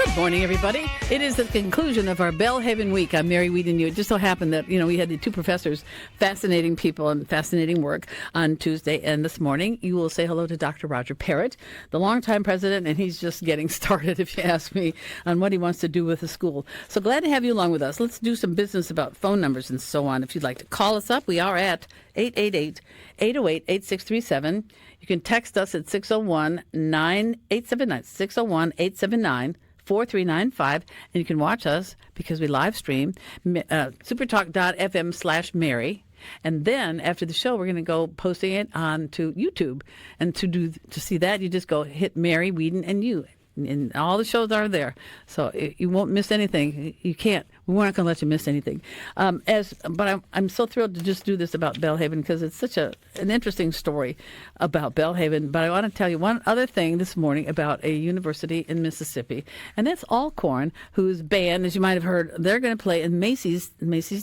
Good morning, everybody. It is the conclusion of our Belhaven week. I'm Mary Wieden You. It just so happened that, we had the two professors, fascinating people and fascinating work on Tuesday. And this morning, you will say hello to Dr. Roger Parrott, the longtime president, and he's just getting started, if you ask me, on what he wants to do with the school. So glad to have you along with us. Let's do some business about phone numbers and so on. If you'd like to call us up, we are at 888-808-8637. You can text us at 601-9879, 601-879. 4395, and you can watch us because we live stream supertalk.fm/Mary. And then after the show, we're going to go posting it on to YouTube. And to see that, you just go hit Mary Wieden You. And all the shows are there, so you won't miss anything. You can't. We're not going to let you miss anything. But I'm so thrilled to just do this about Belhaven because it's such an interesting story about Belhaven. But I want to tell you one other thing this morning about a university in Mississippi, and that's Alcorn, whose band, as you might have heard, they're going to play in Macy's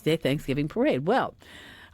Day Thanksgiving Parade. Well,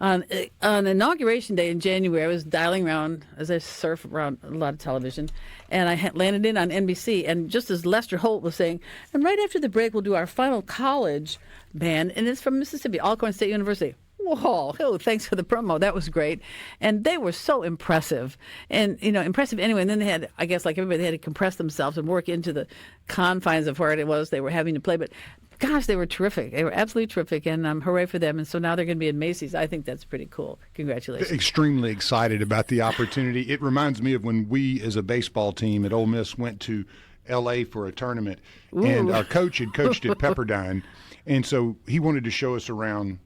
on Inauguration Day in January, I was dialing around as I surf around a lot of television, and I landed in on NBC. And just as Lester Holt was saying, and right after the break, we'll do our final college band, and it's from Mississippi, Alcorn State University. Whoa, thanks for the promo. That was great. And they were so impressive. And, impressive anyway. And then they had, I guess, like everybody, they had to compress themselves and work into the confines of where it was they were having to play. But gosh, they were terrific. They were absolutely terrific, and hooray for them. And so now they're going to be in Macy's. I think that's pretty cool. Congratulations. Extremely excited about the opportunity. It reminds me of when we, as a baseball team at Ole Miss, went to L.A. for a tournament, and our coach had coached at Pepperdine, and so he wanted to show us around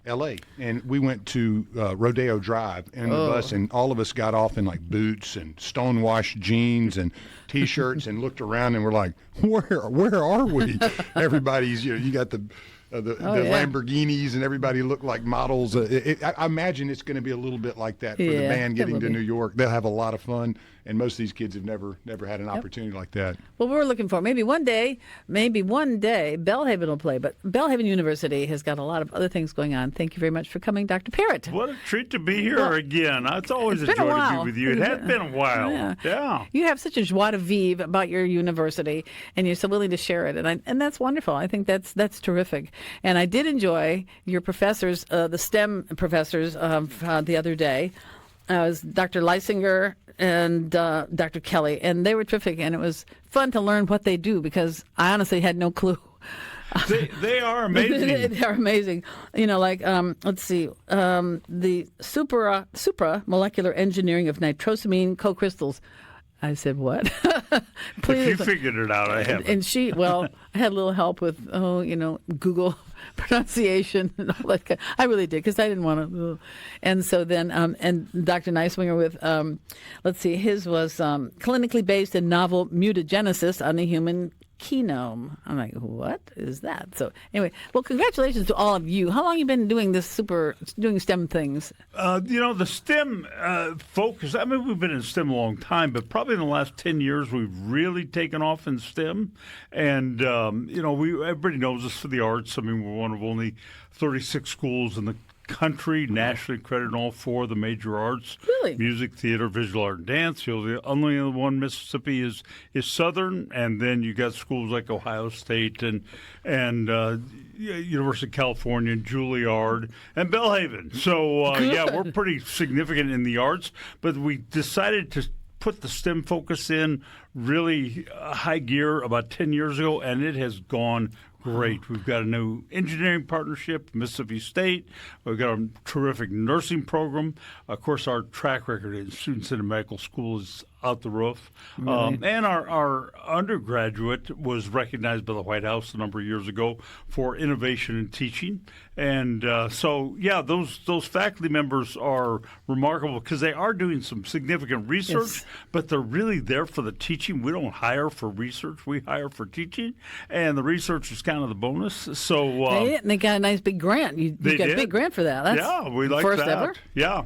L.A., and we went to Rodeo Drive in the bus, and all of us got off in like boots and stonewashed jeans and T-shirts and looked around, and we're like, where are we? Everybody's, you got the Lamborghinis, and everybody looked like models. I imagine it's going to be a little bit like that for the band getting to New York. They'll have a lot of fun, and most of these kids have never had an opportunity like that. Well, we're looking for maybe one day, Belhaven will play, but Belhaven University has got a lot of other things going on. Thank you very much for coming, Dr. Parrott. What a treat to be here again. It's always a joy to be with you. It has been a while. Yeah. You have such a joie de vivre about your university, and you're so willing to share it, and that's wonderful. I think that's terrific. And I did enjoy your professors, the STEM professors, the other day. It was Dr. Leisinger and Dr. Kelly, and they were terrific, and it was fun to learn what they do because I honestly had no clue. They are amazing. They are amazing. Let's see, the supra molecular engineering of nitrosamine co-crystals. I said, what? Please. If you figured it out, I haven't. And I had a little help with, Google pronunciation and all that. I really did, because I didn't want to. And so then, and Dr. Neiswinger with, his was clinically based in novel mutagenesis on the human genome. I'm like, what is that? So anyway, well, congratulations to all of you. How long have you been doing doing STEM things? The STEM focus, we've been in STEM a long time, but probably in the last 10 years, we've really taken off in STEM. And, everybody knows us for the arts. We're one of only 36 schools in the country, nationally accredited in all four of the major arts. Really? Music, theater, visual art, and dance. The only one Mississippi is Southern, and then you got schools like Ohio State and University of California, and Juilliard, and Belhaven. So, we're pretty significant in the arts, but we decided to put the STEM focus in really high gear about 10 years ago, and it has gone great. We've got a new engineering partnership, Mississippi State. We've got a terrific nursing program. Of course, our track record in students in medical school is out the roof. Really? And our undergraduate was recognized by the White House a number of years ago for innovation in teaching. And those faculty members are remarkable because they are doing some significant research, but they're really there for the teaching. We don't hire for research. We hire for teaching. And the research is kind of the bonus. So they got a nice big grant. You got a big grant for that. That's we like first that. Ever? Yeah.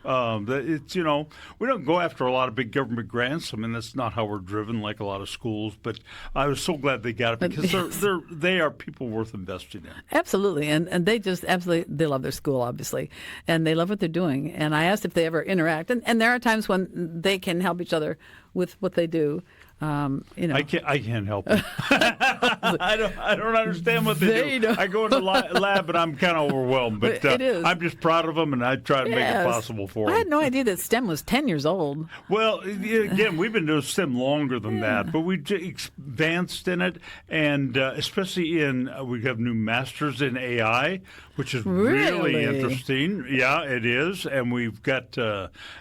We don't go after a lot of big government grants. That's not how we're driven like a lot of schools. But I was so glad they got it because they are people worth investing in. Absolutely, and they just they love their school, obviously, and they love what they're doing. And I asked if they ever interact, and there are times when they can help each other with what they do. I can't help it. I don't understand what they do. I go in the lab and I'm kind of overwhelmed, but it is. I'm just proud of them and I try to make it possible for them. I had no idea that STEM was 10 years old. Well, again, we've been doing STEM longer than that, but we advanced in it, and especially we have new masters in AI, which is really interesting. Yeah, it is, and we've got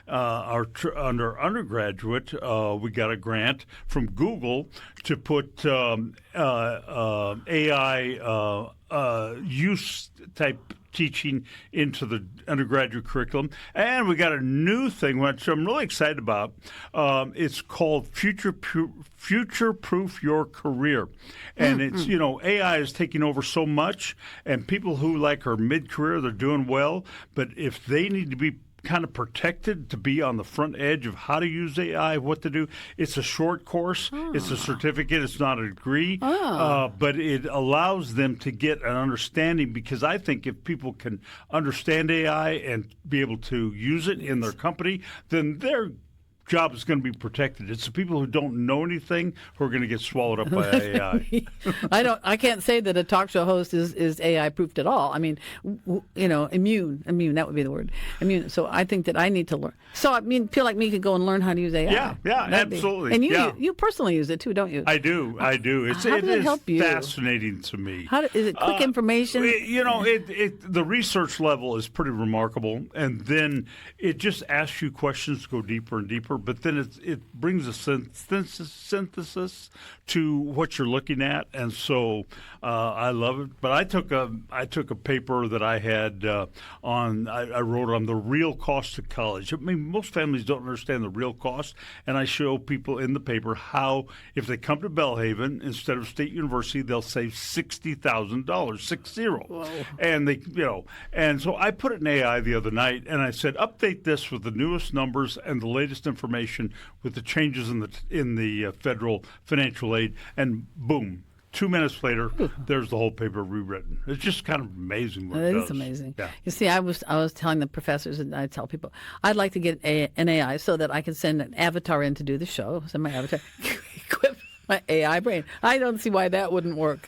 under undergraduate, we got a grant from Google to put AI use type teaching into the undergraduate curriculum. And we got a new thing, which I'm really excited about. It's called Future-Proof Your Career. And it's, AI is taking over so much, and people who are mid-career, they're doing well. But if they need to be kind of protected to be on the front edge of how to use AI, what to do. It's a short course. It's a certificate. It's not a degree. But it allows them to get an understanding, because I think if people can understand AI and be able to use it in their company, then their job is going to be protected. It's the people who don't know anything who are going to get swallowed up by AI. I can't say that a talk show host is AI proofed at all. I mean, immune, that would be the word. Immune. So I think that I need to learn. So I mean, people like me could go and learn how to use AI. Yeah, absolutely. And you personally use it too, don't you? I do. How does it help you? Fascinating to me. Is it quick information? The research level is pretty remarkable, and then it just asks you questions to go deeper and deeper. But then it brings a synthesis to what you're looking at, and so I love it. But I took a paper that I had I wrote on the real cost of college. I mean, most families don't understand the real cost, and I show people in the paper how if they come to Belhaven instead of State University, they'll save $60,000, 60. Whoa. And and so I put it in AI the other night, and I said, update this with the newest numbers and the latest information with the changes in the federal financial aid, and boom, 2 minutes later, there's the whole paper rewritten. It's just kind of amazing what it does. It is amazing. Yeah. You see, I was telling the professors, and I tell people, I'd like to get an AI so that I can send an avatar in to do the show, send my avatar, equip my AI brain. I don't see why that wouldn't work.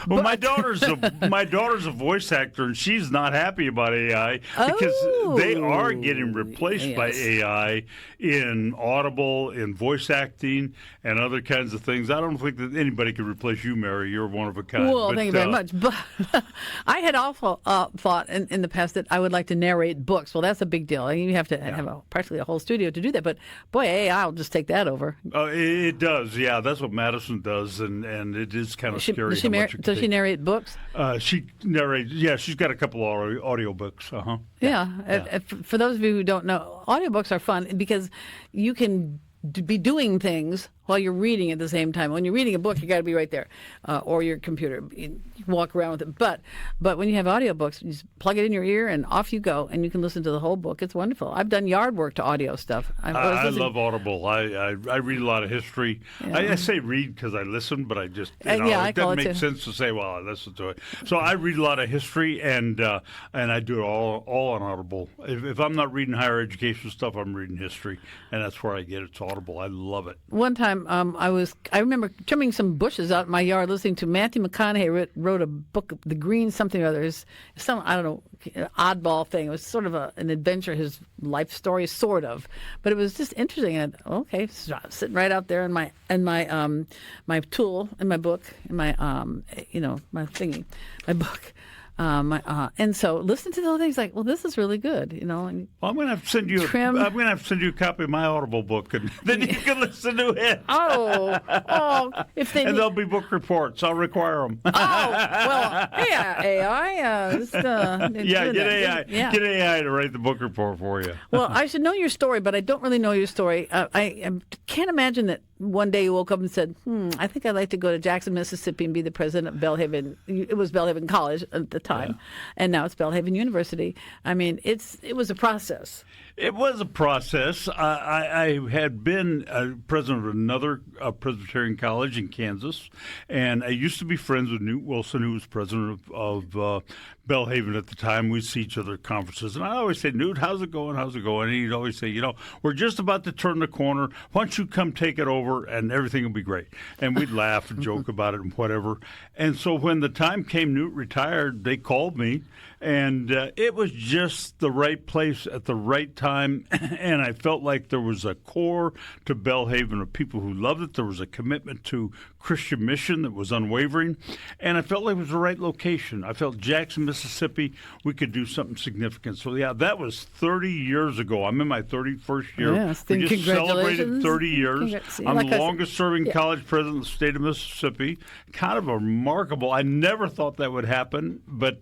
Well, my daughter's a voice actor, and she's not happy about AI because they are getting replaced by AI in Audible, in voice acting, and other kinds of things. I don't think that anybody could replace you, Mary. You're one of a kind. Well, thank you very much. But I had also thought in the past that I would like to narrate books. Well, that's a big deal. You have to have practically a whole studio to do that. But boy, AI will just take that over. It does, yeah. That's what Madison does, and it is kind of scary. Does she narrate books? She narrates. Yeah, she's got a couple of audio books. Yeah. For those of you who don't know, audiobooks are fun because you can be doing things while you're reading at the same time. When you're reading a book, you got to be right there, or your computer. You walk around with it. But when you have audiobooks, you just plug it in your ear and off you go, and you can listen to the whole book. It's wonderful. I've done yard work to audio stuff. I love Audible. I read a lot of history. Yeah. I say read because I listen, but I just it doesn't make sense to say, well, I listen to it. So I read a lot of history, and I do it all on Audible. If I'm not reading higher education stuff, I'm reading history, and that's where I get it. It's Audible. I love it. One time, I remember trimming some bushes out in my yard, listening to Matthew McConaughey wrote a book, The Green something or other. Some, I don't know, oddball thing. It was sort of an adventure, his life story, sort of. But it was just interesting. And sitting right out there in my tool, in my book, in my my thingy, my book. And so listen to the whole thing. It's like, well, this is really good, And well, I'm going to have to send you. I'm going to have to send you a copy of my Audible book, and then you can listen to it. And there'll be book reports. I'll require them. Well, AI. Get AI. Get AI to write the book report for you. Well, I should know your story, but I don't really know your story. I can't imagine that one day you woke up and said, I think I'd like to go to Jackson, Mississippi and be the president of Belhaven. It was Belhaven College at the time, and now it's Belhaven University. I mean, it was a process. It was a process. I had been president of another Presbyterian college in Kansas, and I used to be friends with Newt Wilson, who was president of Belhaven at the time. We'd see each other at conferences, and I always say, Newt, how's it going? And he'd always say, we're just about to turn the corner. Why don't you come take it over? over and everything will be great. And we'd laugh and joke about it and whatever. And so when the time came Newt retired, they called me, and it was just the right place at the right time. And I felt like there was a core to Belhaven of people who loved it. There was a commitment to Christian mission that was unwavering. And I felt like it was the right location. I felt Jackson, Mississippi, we could do something significant. So, yeah, that was 30 years ago. I'm in my 31st year. Yes, we just celebrated congratulations. 30 years. I'm Like the longest-serving college president in the state of Mississippi. Kind of remarkable. I never thought that would happen, but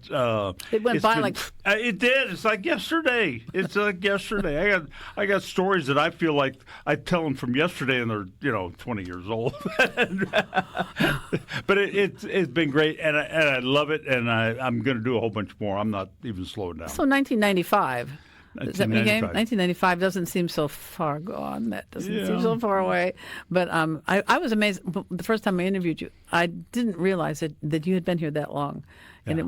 It went by like it did. It's like yesterday. It's like yesterday. I got stories that I feel like I tell them from yesterday, and they're 20 years old. But it's been great, and I love it, and I'm going to do a whole bunch more. I'm not even slowing down. so 1995. Does that mean 1995. 1995 doesn't seem so far gone. That doesn't Yeah. seem so far away. But I was amazed the first time I interviewed you. I didn't realize that you had been here that long, and Yeah.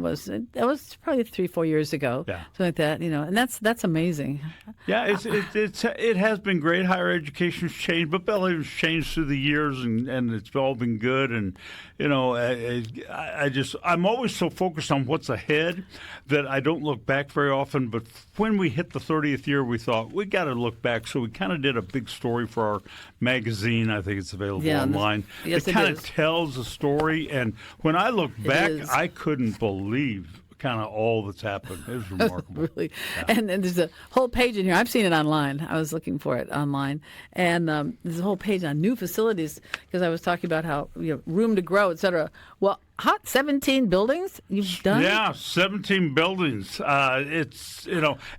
that was probably 3-4 years ago. Yeah. Something like that. And that's amazing. Yeah, it has been great. Higher education's changed, but Belhaven's changed through the years, and it's all been good. And I'm always so focused on what's ahead that I don't look back very often. But when we hit the 30th year, we thought we got to look back. So we kind of did a big story for our magazine. I think it's available online. Yes, it kind of tells a story. And when I look back, is. I couldn't believe kind of all that's happened. It was remarkable. Really. And there's a whole page in here. I've seen it online. I was looking for it online. And there's a whole page on new facilities because I was talking about how room to grow, et cetera. Well, 17 buildings you've done? Yeah, 17 buildings. And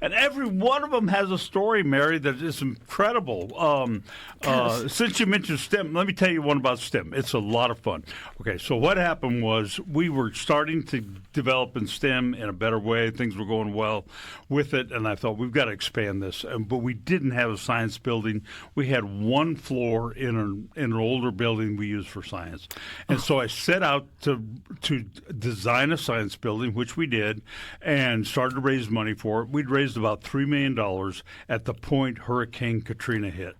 every one of them has a story, Mary, that is incredible. Since you mentioned STEM, let me tell you one about STEM. It's a lot of fun. Okay, so what happened was we were starting to develop in STEM in a better way. Things were going well with it, and I thought we've got to expand this. But we didn't have a science building. We had one floor in an older building we used for science. And so I set out to design a science building, which we did, and started to raise money for it. We'd raised about $3 million at the point Hurricane Katrina hit.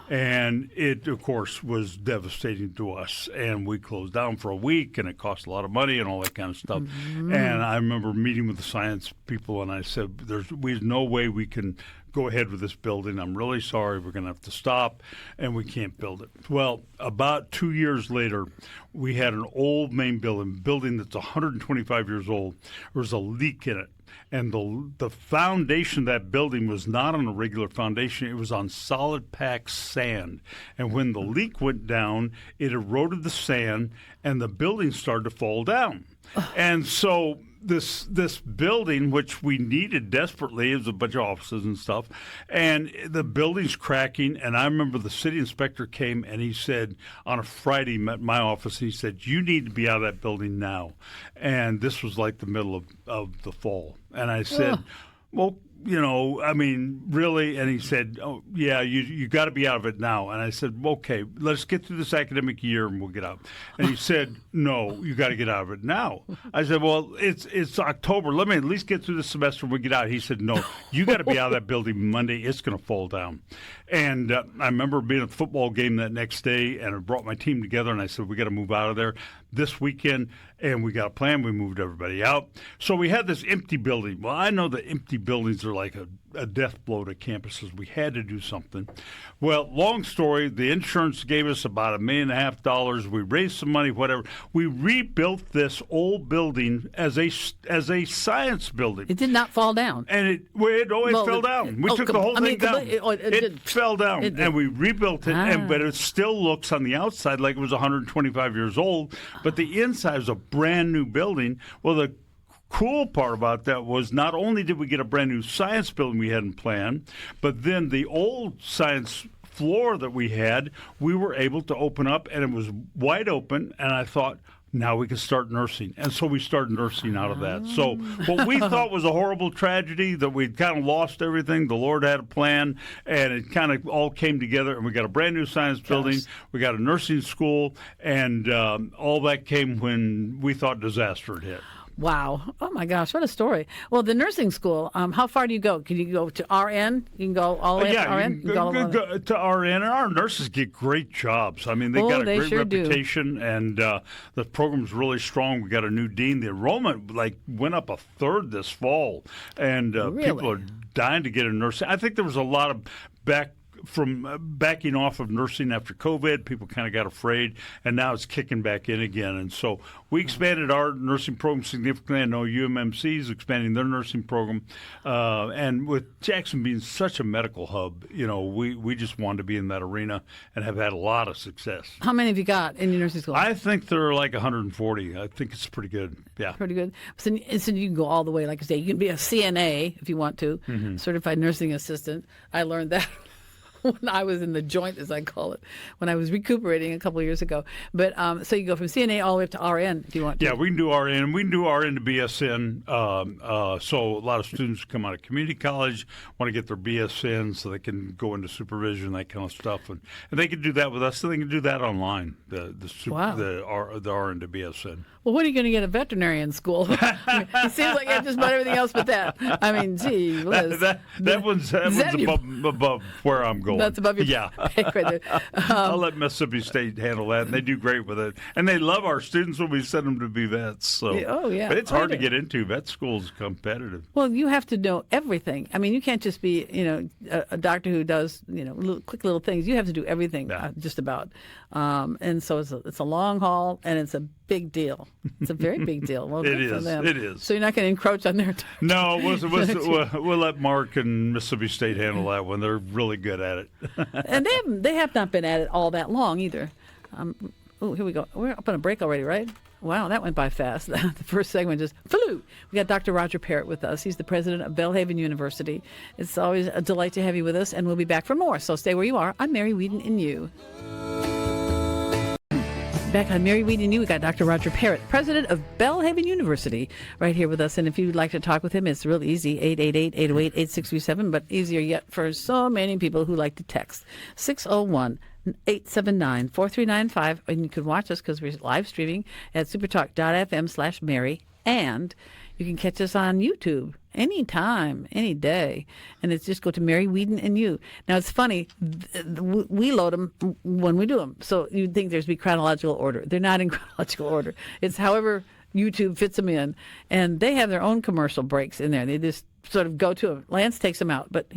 And it, of course, was devastating to us. And we closed down for a week, and it cost a lot of money and all that kind of stuff. And I remember meeting with the science people, and I said, there's no way we can go ahead with this building. I'm really sorry. We're going to have to stop, and we can't build it. Well, about 2 years later, we had an old main building that's 125 years old. There was a leak in it. And the foundation of that building was not on a regular foundation. It was on solid packed sand. And when the leak went down, it eroded the sand, and the building started to fall down. And so this building, which we needed desperately, it was a bunch of offices and stuff, and the building's cracking. And I remember the city inspector came, and he said on a Friday, met my office, and he said, you need to be out of that building now. And this was like the middle of the fall. And I said, well, really? And he said, oh, yeah, you got to be out of it now. And I said, okay, let's get through this academic year and we'll get out. And he said, no, you got to get out of it now. I said, well, it's October. Let me at least get through the semester and we'll get out. He said, no, you got to be out of that building Monday. It's going to fall down. And I remember being at the football game that next day, and I brought my team together, and I said, we got to move out of there this weekend. And we got a plan. We moved everybody out. So we had this empty building. Well, I know that empty buildings are like a death blow to campuses. We had to do something. Well, long story, the insurance gave us about $1.5 million. We raised some money, whatever. We rebuilt this old building as a science building. It did not fall down. And it fell down. We took the whole thing down. It fell down, and we rebuilt it. But it still looks on the outside like it was 125 years old. But the inside was a brand new building. Well, the cool part about that was not only did we get a brand new science building we hadn't planned, but then the old science floor that we had, we were able to open up, and it was wide open. And I thought, now we can start nursing. And so we started nursing out of that. So what we thought was a horrible tragedy, that we'd kind of lost everything, the Lord had a plan, and it kind of all came together, and we got a brand new science building, we got a nursing school, and all that came when we thought disaster had hit. Wow. Oh, my gosh. What a story. Well, the nursing school, how far do you go? Can you go to RN? You can go all the way up to RN? You can go to RN, and our nurses get great jobs. I mean, they got a great reputation, and the program's really strong. We got a new dean. The enrollment went up a third this fall, and people are dying to get a nurse. I think there was a lot of backing off of nursing after COVID. People kind of got afraid, and now it's kicking back in again. And so we expanded our nursing program significantly. I know UMMC is expanding their nursing program. And with Jackson being such a medical hub, we just wanted to be in that arena and have had a lot of success. How many have you got in your nursing school? I think there are 140. I think it's pretty good. Yeah. Pretty good. So you can go all the way, like I say. You can be a CNA if you want to, certified nursing assistant. I learned that when I was in the joint, as I call it, when I was recuperating a couple of years ago. But so you go from CNA all the way up to RN if you want to. Yeah, we can do RN. We can do RN to BSN. So a lot of students come out of community college, want to get their BSN so they can go into supervision, that kind of stuff. And they can do that with us, so they can do that online, the RN to BSN. Well, when are you going to get a veterinarian school? It seems like you have just about everything else but that. I mean, gee, Liz. That one's above where I'm going. That's above your pay grade. I'll let Mississippi State handle that, and they do great with it. And they love our students when we send them to be vets. So. Yeah. But it's hard to get into. Vet school is competitive. Well, you have to know everything. I mean, you can't just be, a doctor who does, quick little things. You have to do everything, just about. And so it's a long haul, and it's a big deal. It's a very big deal. Well, it is. It is. So you're not going to encroach on their time. No, we'll let Mark and Mississippi State handle that one. They're really good at it. And they have not been at it all that long either. Here we go. We're up on a break already, right? Wow, that went by fast. The first segment just flew. We got Dr. Roger Parrott with us. He's the president of Belhaven University. It's always a delight to have you with us, and we'll be back for more. So stay where you are. I'm Mary Wieden You. Back on Mary Wieden You, we got Dr. Roger Parrott, president of Belhaven University, right here with us. And if you'd like to talk with him, it's real easy, 888-808-8637, but easier yet for so many people who like to text, 601-879-4395. And you can watch us because we're live streaming at supertalk.fm/Mary. And you can catch us on YouTube anytime, any day. And it's just go to Mary Wieden and You. Now, it's funny. We load them when we do them. So you'd think there's be chronological order. They're not in chronological order. It's however YouTube fits them in. And they have their own commercial breaks in there. They just sort of go to them. Lance takes them out, but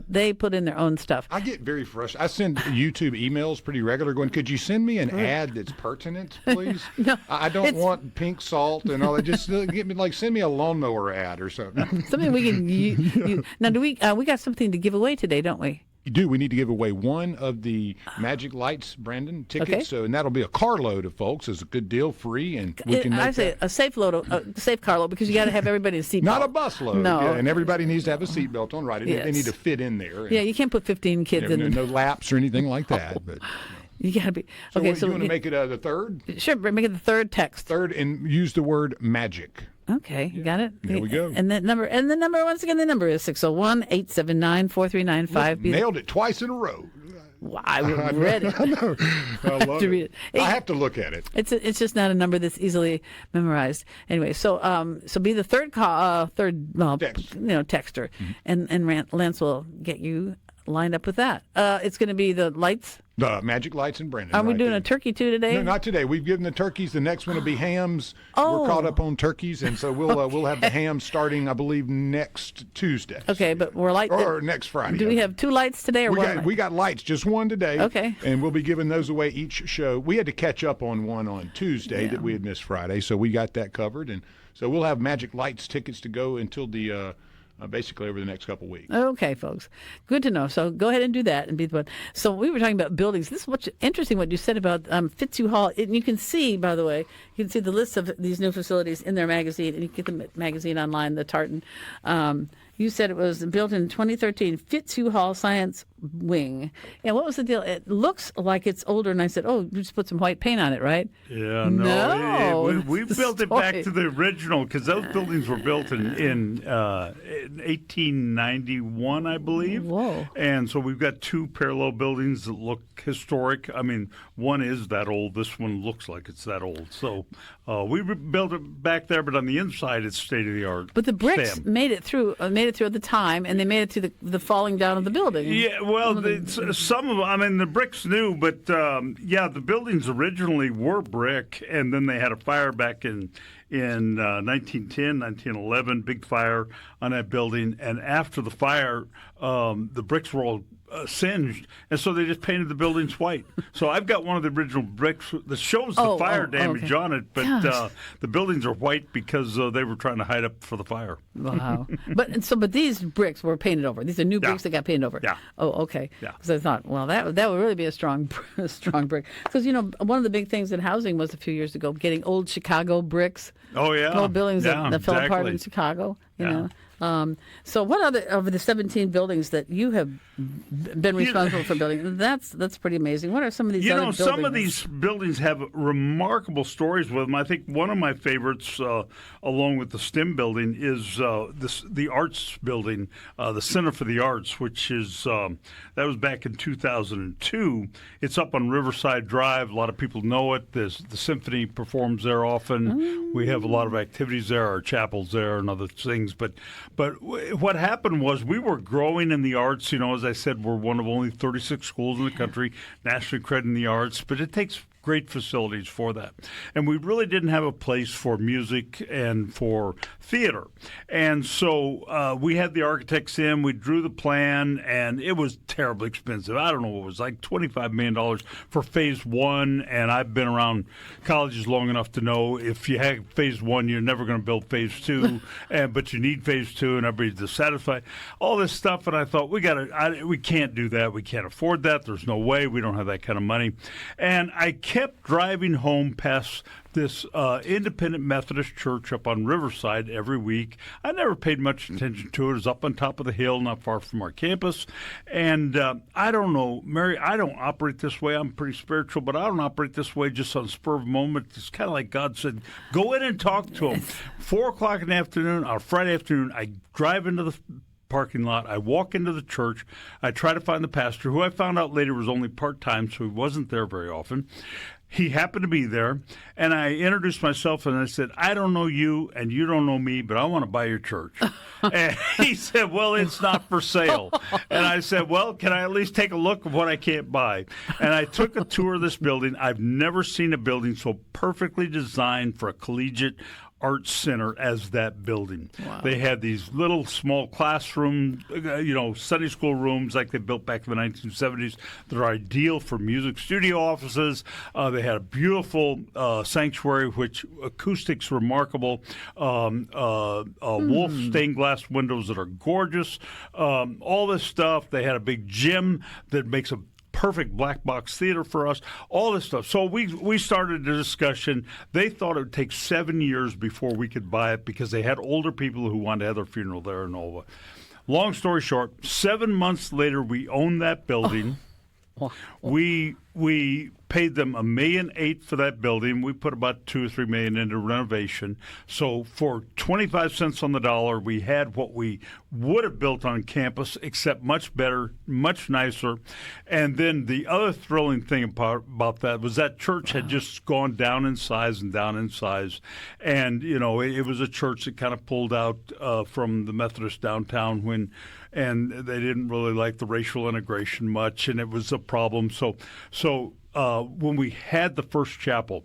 they put in their own stuff. I get very frustrated. I send YouTube emails pretty regular going, could you send me an ad that's pertinent, please? No, I don't want pink salt and all that. Just get me, send me a lawnmower ad or something. Something we can use. Now, we got something to give away today, don't we? You do. We need to give away one of the Magic Lights, Brandon, tickets. Okay. So, and that'll be a carload of folks. It's a good deal, free, and we can make I say a safe load, a safe carload, because you got to have everybody in a seatbelt. Not a bus load. No. Yeah, and everybody needs to have a seatbelt on, right? Yes. They need to fit in there. Yeah, you can't put 15 kids in. No laps or anything like that. But you got to be. Okay, so you want to make it the third? Sure, make it the third text. Third, and use the word magic. Okay, you got it? There we go. And the number, once again, the number is 601-879-4395. Nailed it twice in a row. Wow, I read it. I know. I love to read it. I have to look at it. It's just not a number that's easily memorized. Anyway, so be the third texter, and Lance will get you lined up with that. It's going to be the lights. The Magic Lights and Brandon. Are we doing a turkey too today? No, not today. We've given the turkeys. The next one will be hams. Oh. We're caught up on turkeys, and so we'll have the hams starting, I believe, next Tuesday. Okay, but we're or next Friday. Do we have two lights today, or we got lights, just one today. Okay. And we'll be giving those away each show. We had to catch up on one on Tuesday that we had missed Friday, so we got that covered, and so we'll have Magic Lights tickets to go until the. Basically over the next couple of weeks. Okay, folks. Good to know. So go ahead and do that. And be the one. So we were talking about buildings. This is what's interesting what you said about Fitzhugh Hall. And you can see, by the way, you can see the list of these new facilities in their magazine. And you can get the magazine online, the Tartan. You said it was built in 2013, Fitzhugh Hall Science Wing. And what was the deal? It looks like it's older. And I said, oh, you just put some white paint on it, right? Yeah, No. we built it back to the original because those buildings were built in 1891, I believe. Whoa. And so we've got two parallel buildings that look historic. I mean, one is that old. This one looks like it's that old. So we built it back there, but on the inside, it's state of the art. But the bricks made it through at the time, and they made it through the falling down of the building. Yeah, well, some of them, I mean, the bricks new, but the buildings originally were brick, and then they had a fire back in 1910, 1911, big fire on that building. And after the fire, the bricks were all singed, and so they just painted the buildings white. So I've got one of the original bricks that shows the fire damage on it, but the buildings are white because they were trying to hide up for the fire. Wow. But these bricks were painted over. These are new bricks that got painted over. Yeah. Oh, okay. Yeah. Because I thought, well, that would really be a strong brick. Because, one of the big things in housing was a few years ago getting old Chicago bricks. Oh, yeah. Old buildings that fell apart in exactly. Chicago, you Yeah. know. So what other of the 17 buildings that you have been responsible for building? That's pretty amazing. What are some of these other buildings? Some of these buildings have remarkable stories with them. I think one of my favorites, along with the STEM building, is the Arts building, the Center for the Arts, which is that was back in 2002. It's up on Riverside Drive. A lot of people know it. The symphony performs there often. We have a lot of activities there. Our chapels there and other things. But what happened was we were growing in the arts. As I said, we're one of only 36 schools in the country, nationally credited in the arts, but it takes great facilities for that. And we really didn't have a place for music and for theater. And so we had the architects in, we drew the plan, and it was terribly expensive. I don't know, it was like $25 million for phase one, and I've been around colleges long enough to know if you have phase one, you're never going to build phase two, but you need phase two, and everybody's dissatisfied. All this stuff, and I thought, we can't do that. We can't afford that. There's no way. We don't have that kind of money. And I kept driving home past this independent Methodist church up on Riverside every week. I never paid much attention to it. It was up on top of the hill, not far from our campus. And I don't know, Mary, I don't operate this way. I'm pretty spiritual, but I don't operate this way just on spur of a moment. It's kind of like God said, go in and talk to him. 4 o'clock in the afternoon, on Friday afternoon, I drive into the parking lot. I walk into the church. I try to find the pastor, who I found out later was only part-time, so he wasn't there very often. He happened to be there, and I introduced myself, and I said, I don't know you, and you don't know me, but I want to buy your church. And he said, well, it's not for sale. And I said, well, can I at least take a look of what I can't buy? And I took a tour of this building. I've never seen a building so perfectly designed for a collegiate arts center as that building. Wow. They had these little small classroom, Sunday school rooms like they built back in the 1970s that are ideal for music studio offices. They had a beautiful sanctuary, which acoustics remarkable, wolf stained glass windows that are gorgeous, all this stuff. They had a big gym that makes a perfect black box theater for us, all this stuff. So we started a discussion. They thought it would take 7 years before we could buy it because they had older people who wanted to have their funeral there and all that. Long story short, 7 months later, we owned that building. We paid them $1.8 million for that building. We put about $2 or $3 million into renovation. So for 25 cents on the dollar, we had what we would have built on campus, except much better, much nicer. And then the other thrilling thing about that was that church had just gone down in size and down in size. And, it was a church that kind of pulled out from the Methodist downtown and they didn't really like the racial integration much, and it was a problem. So when we had the first chapel,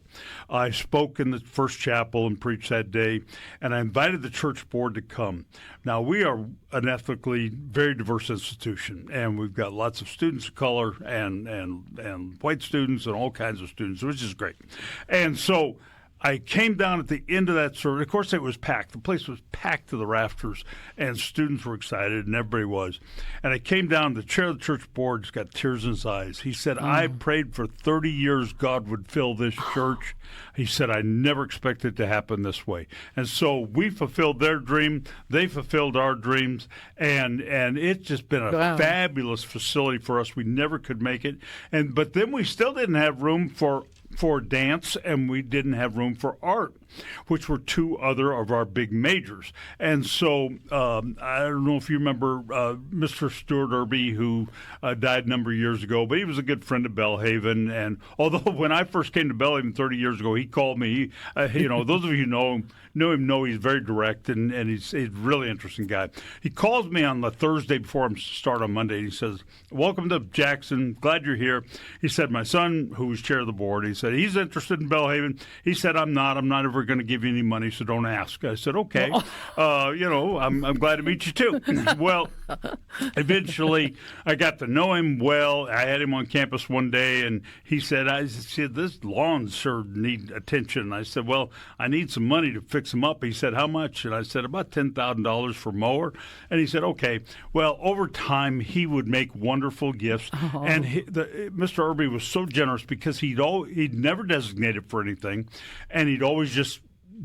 I spoke in the first chapel and preached that day, and I invited the church board to come. Now, we are an ethnically very diverse institution, and we've got lots of students of color and white students and all kinds of students, which is great. And so I came down at the end of that service. Of course, it was packed. The place was packed to the rafters, and students were excited, and everybody was. And I came down. The chair of the church board's got tears in his eyes. He said, I prayed for 30 years God would fill this church. He said, I never expected it to happen this way. And so we fulfilled their dream. They fulfilled our dreams. And it's just been a fabulous facility for us. We never could make it. But then we still didn't have room for dance, and we didn't have room for art, which were two other of our big majors. And so I don't know if you remember Mr. Stuart Irby, who died a number of years ago, but he was a good friend of Belhaven. And although when I first came to Belhaven 30 years ago, he called me. Those of you who know him know he's very direct, and he's a really interesting guy. He calls me on the Thursday before I start on Monday, and he says, welcome to Jackson. Glad you're here. He said, my son, who was chair of the board, he said, he's interested in Belhaven. He said, I'm not ever going to give you any money, so don't ask. I said, okay. I'm glad to meet you too. Well, eventually I got to know him well. I had him on campus one day, and he said, this lawn sure need attention. I said, well, I need some money to fix them up. He said, how much? And I said, about $10,000 for mower. And he said, okay. Well, over time, he would make wonderful gifts. Oh. And Mr. Irby was so generous because he'd never designated for anything, and he'd always just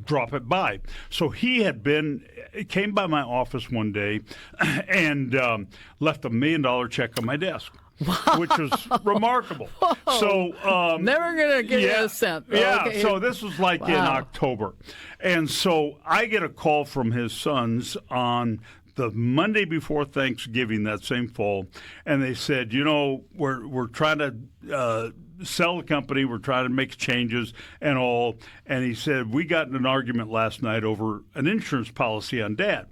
drop it by. So he came by my office one day and left $1 million check on my desk. Wow. Which was remarkable. Whoa. So never gonna get you a cent. Yeah. Okay. So this was like in October, and so I get a call from his sons on the Monday before Thanksgiving that same fall, and they said, we're trying to sell the company, we're trying to make changes and all. And he said, we got in an argument last night over an insurance policy on Dad.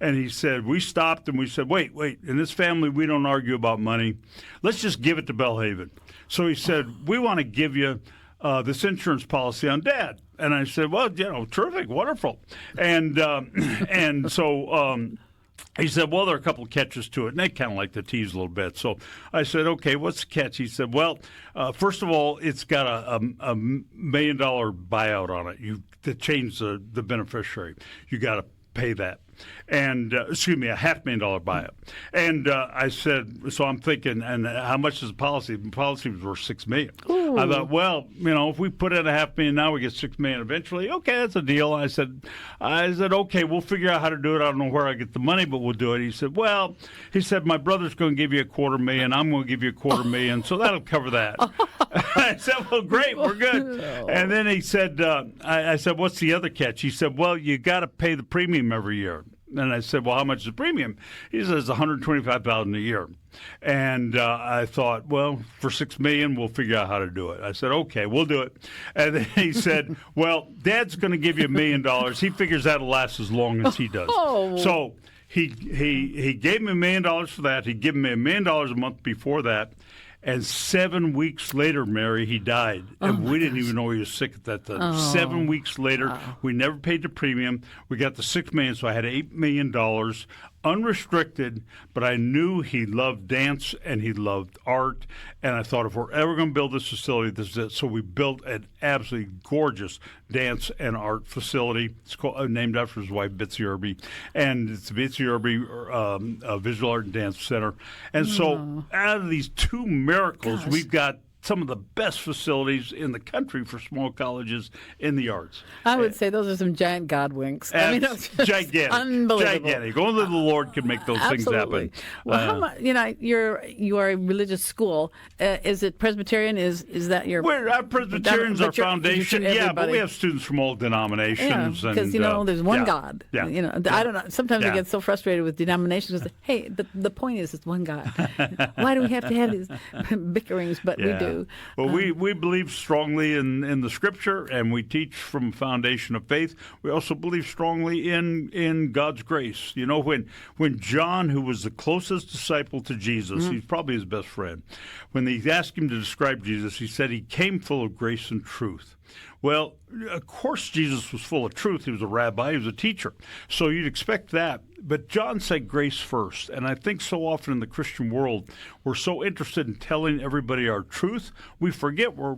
And he said, we stopped and we said, wait, in this family we don't argue about money. Let's just give it to Belhaven. So he said, we want to give you this insurance policy on Dad. And I said, well, terrific, wonderful. And so he said, well, there are a couple of catches to it, and they kind of like to tease a little bit. So I said, okay, what's the catch? He said, well, first of all, it's got a $1 million buyout on it. To change the beneficiary, you got to pay that. And a $500,000 buyout. And I said, so I'm thinking, and how much is the policy? The policy was worth $6 million. Ooh. I thought, well, if we put in $500,000 now, we get $6 million eventually. Okay, that's a deal. I said, okay, we'll figure out how to do it. I don't know where I get the money, but we'll do it. He said, my brother's going to give you $250,000. I'm going to give you $250,000, so that'll cover that. I said, well, great, we're good. And then he said, I said, what's the other catch? He said, well, you got to pay the premium every year. And I said, well, how much is the premium? He says $125,000 a year. And I thought, well, for $6 million, we'll figure out how to do it. I said, okay, we'll do it. And then he said, well, Dad's going to give you $1 million. He figures that'll last as long as he does. Oh. So he gave me $1 million for that. He'd given me $1 million a month before that. And 7 weeks later, Mary, he died. And we didn't even know he was sick at that time. Oh. 7 weeks later, we never paid the premium. We got the $6 million, so I had $8 million unrestricted, but I knew he loved dance and he loved art. And I thought, if we're ever going to build this facility, this is it. So we built an absolutely gorgeous dance and art facility. It's named after his wife, Bitsy Irby. And it's the Bitsy Irby Visual Art and Dance Center. And so out of these two miracles, we've got some of the best facilities in the country for small colleges in the arts. I would say those are some giant God winks. I mean, that's gigantic. Unbelievable. Gigantic. Only the Lord can make those things happen. Well, how much, you are a religious school. Is it Presbyterian? Is that your? Our Presbyterian's our foundation. Yeah, but we have students from all denominations. Yeah, because there's one God. Yeah. I don't know. Sometimes I get so frustrated with denominations. Because, hey, the point is it's one God. Why do we have to have these bickerings? But we do. Well, we believe strongly in the Scripture, and we teach from a foundation of faith. We also believe strongly in God's grace. When John, who was the closest disciple to Jesus, he's probably his best friend, when they asked him to describe Jesus, he said he came full of grace and truth. Well, of course, Jesus was full of truth. He was a rabbi. He was a teacher. So you'd expect that. But John said grace first. And I think so often in the Christian world, we're so interested in telling everybody our truth, we forget we're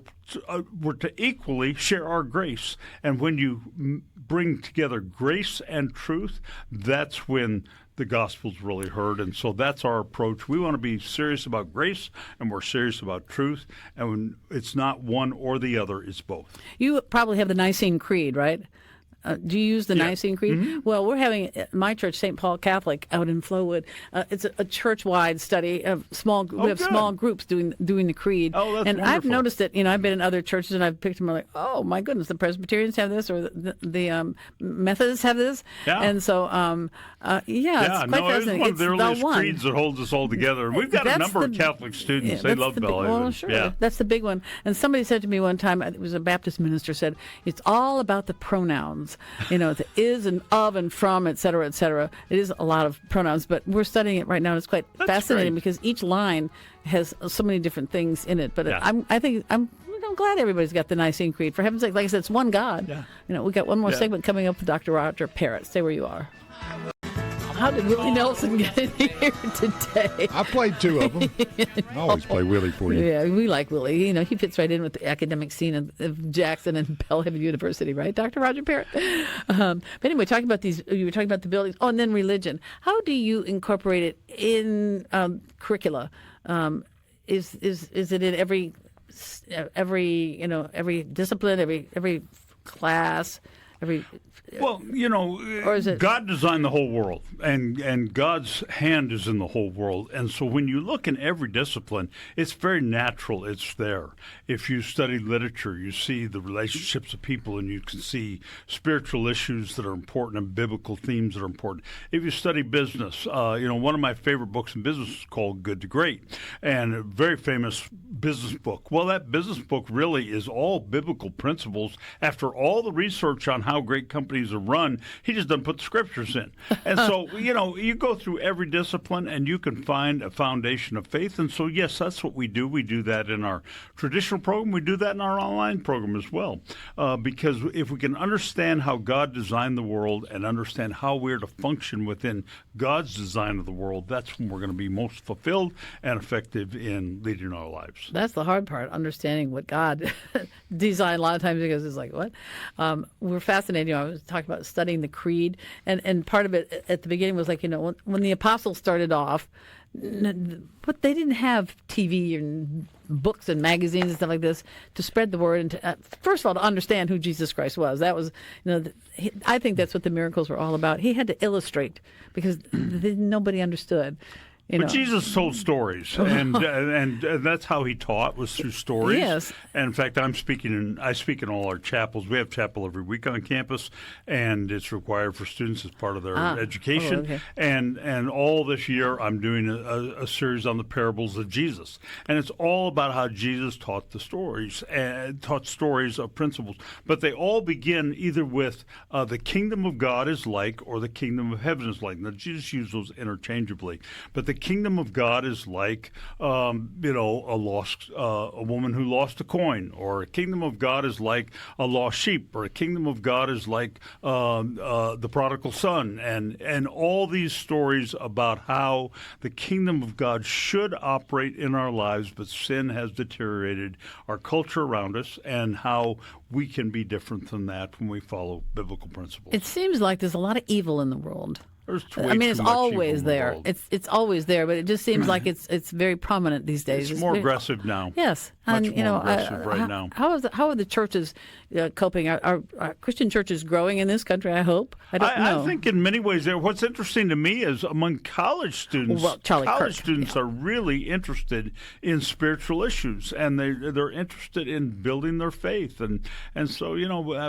to equally share our grace. And when you bring together grace and truth, that's when the gospel's really heard. And so that's our approach. We want to be serious about grace, and we're serious about truth. And when it's not one or the other, it's both. You probably have the Nicene Creed, right? Do you use the Nicene Creed? Mm-hmm. Well, we're having at my church, St. Paul Catholic, out in Flowood. It's a church-wide study of small. We have good. small groups doing the creed. Oh, that's and I've wonderful. noticed it. I've been in other churches and I've picked them. I'm like, oh my goodness, the Presbyterians have this, or the Methodists have this. Yeah. And so, it's quite fascinating. It's one of the earliest one. creeds that holds us all together. We've got a number of Catholic students. They love Belhaven. Well, sure. Yeah. That's the big one. And somebody said to me one time, it was a Baptist minister, said, it's all about the pronouns. The is and of and from, et cetera, et cetera. It is a lot of pronouns, but we're studying it right now. And it's quite fascinating great. Because each line has so many different things in it. But Yeah. I'm glad everybody's got the Nicene Creed. For heaven's sake, like I said, it's one God. Yeah. We got one more Yeah. segment coming up with Dr. Roger Parrott. Stay where you are. How did Willie Nelson get in here today? I played two of them. I always play Willie for you. Yeah, we like Willie. He fits right in with the academic scene of Jackson and Belhaven University, right, Dr. Roger Parrott? But anyway, talking about these, you were talking about the buildings. Oh, and then religion. How do you incorporate it in curricula? Is it in every discipline, every class, every? Well, Or is it- God designed the whole world, and God's hand is in the whole world. And so when you look in every discipline, it's very natural. It's there. If you study literature, you see the relationships of people, and you can see spiritual issues that are important and biblical themes that are important. If you study business, one of my favorite books in business is called Good to Great, and a very famous business book. Well, that business book really is all biblical principles. After all the research on how great companies are run, he just doesn't put the scriptures in. And so, you go through every discipline and you can find a foundation of faith. And so, yes, that's what we do. We do that in our traditional program. We do that in our online program as well. Because if we can understand how God designed the world and understand how we're to function within God's design of the world, that's when we're going to be most fulfilled and effective in leading our lives. That's the hard part, understanding what God designed. A lot of times because it's like, what? We're fascinated. I was talking about studying the creed, and part of it at the beginning was like, when the apostles started off, but they didn't have TV and books and magazines and stuff like this to spread the word and to, first of all, to understand who Jesus Christ was. That was, I think that's what the miracles were all about. He had to illustrate because nobody understood. But Jesus told stories, and that's how he taught, was through stories. Yes. And in fact, I speak in all our chapels. We have chapel every week on campus, and it's required for students as part of their education. Oh, okay. And all this year, I'm doing a series on the parables of Jesus, and it's all about how Jesus taught the stories, and taught stories of principles. But they all begin either with the kingdom of God is like, or the kingdom of heaven is like. Now, Jesus used those interchangeably, but the kingdom of God is like, a woman who lost a coin, or a kingdom of God is like a lost sheep, or a kingdom of God is like the prodigal son, and all these stories about how the kingdom of God should operate in our lives, but sin has deteriorated our culture around us, and how we can be different than that when we follow biblical principles. It seems like there's a lot of evil in the world. It's It's always always there. It's always there, but it just seems like it's very prominent these days. It's more aggressive now. Yes, Much and more aggressive right now. How are the churches coping? Are Christian churches growing in this country? I hope. I don't know. I think in many ways, what's interesting to me is among college students, students are really interested in spiritual issues, and they're interested in building their faith, and so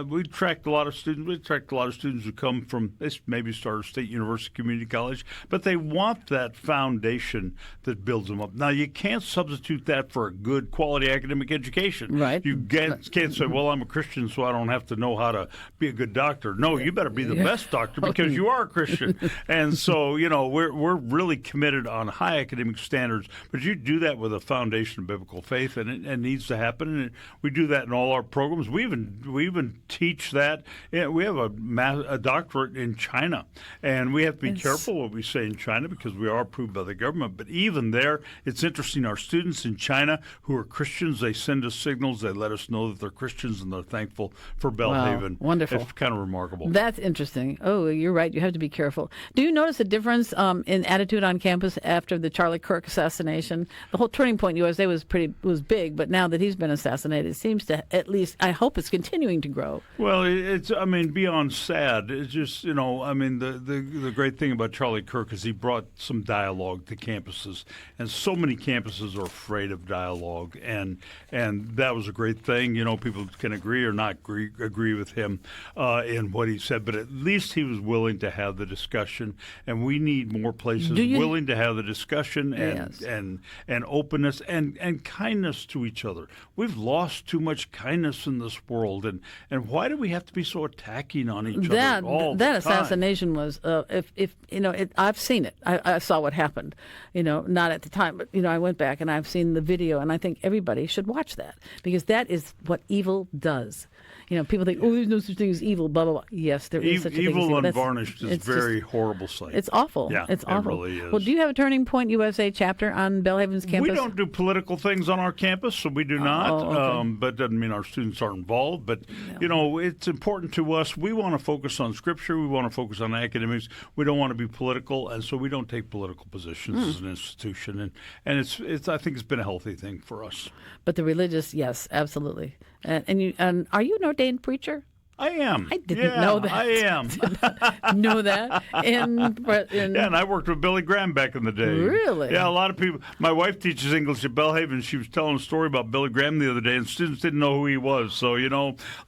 we tracked a lot of students. We tracked a lot of students who come from, they maybe started State University University Community College, but they want that foundation that builds them up. Now, you can't substitute that for a good quality academic education. Right. You can't say, well, I'm a Christian, so I don't have to know how to be a good doctor. No, you better be the best doctor because you are a Christian. And so, we're really committed on high academic standards, but you do that with a foundation of biblical faith, and it needs to happen. And we do that in all our programs. We even teach that. We have a doctorate in China, and we have to be careful what we say in China because we are approved by the government. But even there, it's interesting. Our students in China who are Christians, they send us signals. They let us know that they're Christians, and they're thankful for Belhaven. Wow, wonderful. It's kind of remarkable. That's interesting. Oh, you're right. You have to be careful. Do you notice a difference in attitude on campus after the Charlie Kirk assassination? The whole Turning Point USA was big, but now that he's been assassinated, it seems to, at least, I hope it's continuing to grow. Well, it's beyond sad. It's just, the great thing about Charlie Kirk is he brought some dialogue to campuses, and so many campuses are afraid of dialogue, and that was a great thing. People can agree or not agree with him in what he said, but at least he was willing to have the discussion, and we need more places willing to have the discussion and openness and kindness to each other. We've lost too much kindness in this world, and why do we have to be so attacking on each other all the time? That assassination was, I've seen it. I saw what happened, not at the time, but, I went back and I've seen the video, and I think everybody should watch that because that is what evil does. People think, oh, there's no such thing as evil, blah, blah, blah. Yes, there is such a thing as evil. Evil unvarnished is a very horrible sight. It's awful. Yeah, it's awful. It really is. Well, do you have a Turning Point USA chapter on Belhaven's campus? We don't do political things on our campus, so we do not. Okay. But doesn't mean our students aren't involved. But, it's important to us. We want to focus on Scripture. We want to focus on academics. We don't want to be political, and so we don't take political positions as an institution. And it's I think it's been a healthy thing for us. But the religious, yes, absolutely. And are you an ordained preacher? I am. I didn't know that. I am. Know that. And I worked with Billy Graham back in the day. Really? Yeah, a lot of people. My wife teaches English at Belhaven. She was telling a story about Billy Graham the other day, and students didn't know who he was. So,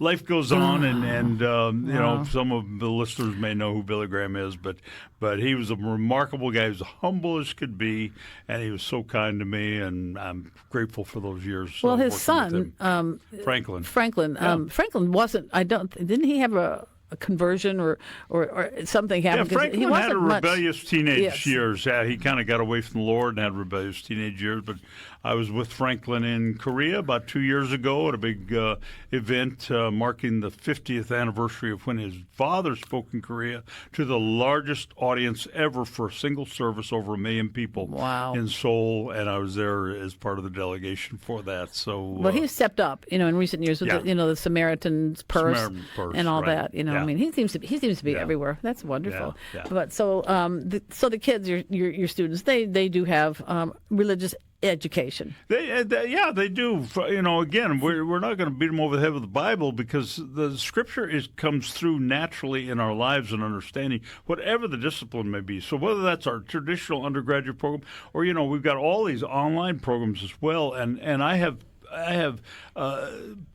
life goes on, and some of the listeners may know who Billy Graham is, but he was a remarkable guy. He was humble as could be, and he was so kind to me, and I'm grateful for those years. Well, his son, Franklin. Franklin wasn't. Didn't he have a conversion or something happened? Yeah, Franklin had a rebellious teenage years. Yeah, he kind of got away from the Lord and had rebellious teenage years. But I was with Franklin in Korea about 2 years ago at a big event marking the 50th anniversary of when his father spoke in Korea to the largest audience ever for a single service, over 1 million people in Seoul, and I was there as part of the delegation for that. So, well, he's stepped up, in recent years with the Samaritan's Purse and all that. He seems to be everywhere. That's wonderful. Yeah. But so the kids, your students, they do have religious education. They do. Again, we're not going to beat them over the head with the Bible because the Scripture comes through naturally in our lives and understanding, whatever the discipline may be. So whether that's our traditional undergraduate program or, we've got all these online programs as well. And I have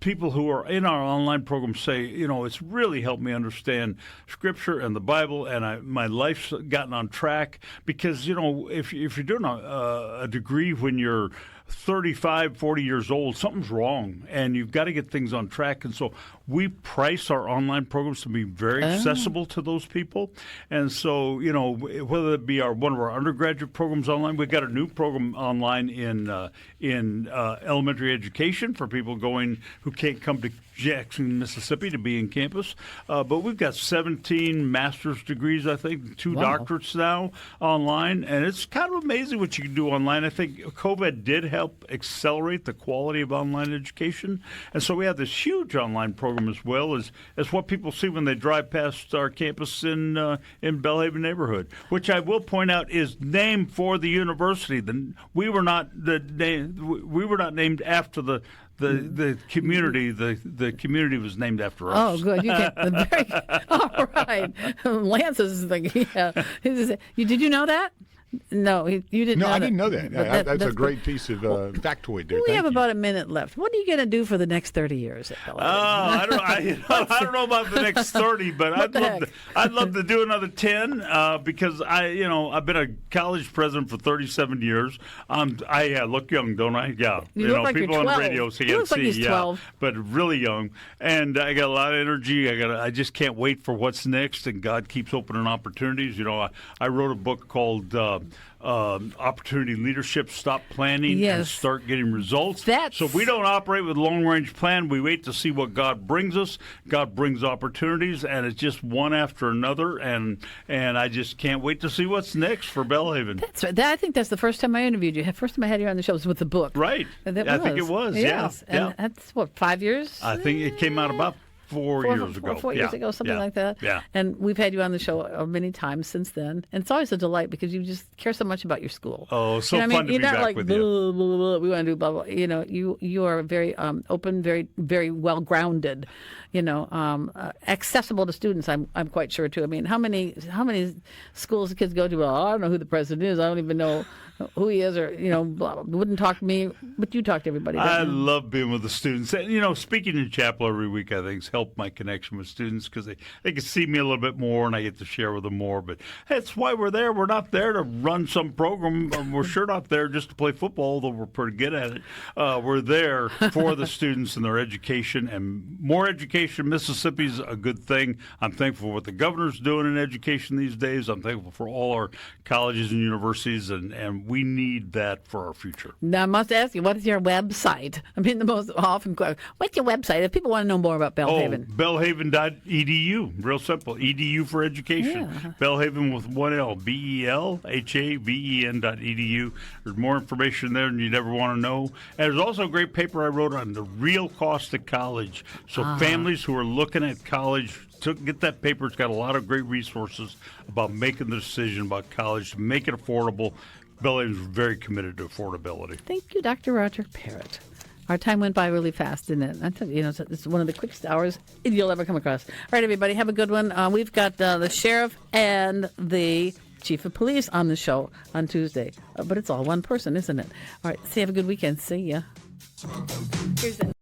people who are in our online program say, it's really helped me understand Scripture and the Bible, and my life's gotten on track because, if you're doing a degree when you're 35, 40 years old, something's wrong, and you've got to get things on track. And so we price our online programs to be very accessible to those people. And so, whether it be one of our undergraduate programs online, we've got a new program online in elementary education for people who can't come to Jackson, Mississippi to be in campus. But we've got 17 master's degrees, I think, 2 doctorates now online. And it's kind of amazing what you can do online. I think COVID did help accelerate the quality of online education. And so we have this huge online program as well as what people see when they drive past our campus in Belhaven neighborhood, which I will point out is named for the university. We were not named after the community. The community was named after us. Oh, good. All right. Lance is thinking. Yeah. Did you know that? No, you didn't No, know I that. didn't know that. But That's a good. great piece of factoid there. We Thank have you. about a minute left. What are you going to do for the next 30 years at Belhaven? I don't know about the next 30, but the heck? I'd love to do another 10 because I've been a college president for 37 years. I look young, don't I? Yeah. You look like people you're 12. on the radio He can't looks like see, he's 12. but really young, and I got a lot of energy. I just can't wait for what's next, and God keeps opening opportunities. I wrote a book called Opportunity Leadership: Stop Planning and Yes. Start Getting Results. That's- So we don't operate with a long-range plan. We wait to see what God brings us. God brings opportunities, and it's just one after another. And I just can't wait to see what's next for Belhaven. That's right. I think that's the first time I interviewed you. First time I had you on the show was with the book. Right. And I think it was. Yes. Yeah. And that's, 5 years? I think it came out about 4 years ago. 4 years ago, something like that. Yeah. And we've had you on the show many times since then. And it's always a delight because you just care so much about your school. Oh, so You know what I fun mean? to You're be not back like, with blah, you. blah, blah, blah, we want to do blah, blah. You are very open, very, very well grounded. Accessible to students. I'm quite sure too. I mean, how many schools the kids go to? Well, I don't know who the president is. I don't even know who he is, or blah, blah. Wouldn't talk to me, but you talk to everybody. I don't you? love being with the students. And, speaking in chapel every week, I think, has helped my connection with students because they can see me a little bit more and I get to share with them more. But that's why we're there. We're not there to run some program. We're sure not there just to play football, although we're pretty good at it. We're there for the students and their education, and more education. Mississippi's a good thing. I'm thankful for what the governor's doing in education these days. I'm thankful for all our colleges and universities, and we need that for our future. Now, I must ask you, what is your website? I mean, the most often question. What's your website? If people want to know more about Belhaven. Belhaven.edu. Real simple. EDU for education. Yeah. Belhaven with one L. BELHAVEN.edu. There's more information there than you'd ever want to know. And there's also a great paper I wrote on the real cost of college. So families who are looking at college, get that paper. It's got a lot of great resources about making the decision about college to make it affordable. Belhaven's very committed to affordability. Thank you, Dr. Roger Parrott. Our time went by really fast, didn't it? I tell you, it's one of the quickest hours you'll ever come across. All right, everybody, have a good one. We've got the sheriff and the chief of police on the show on Tuesday. But it's all one person, isn't it? All right, have a good weekend. See ya. Here's that.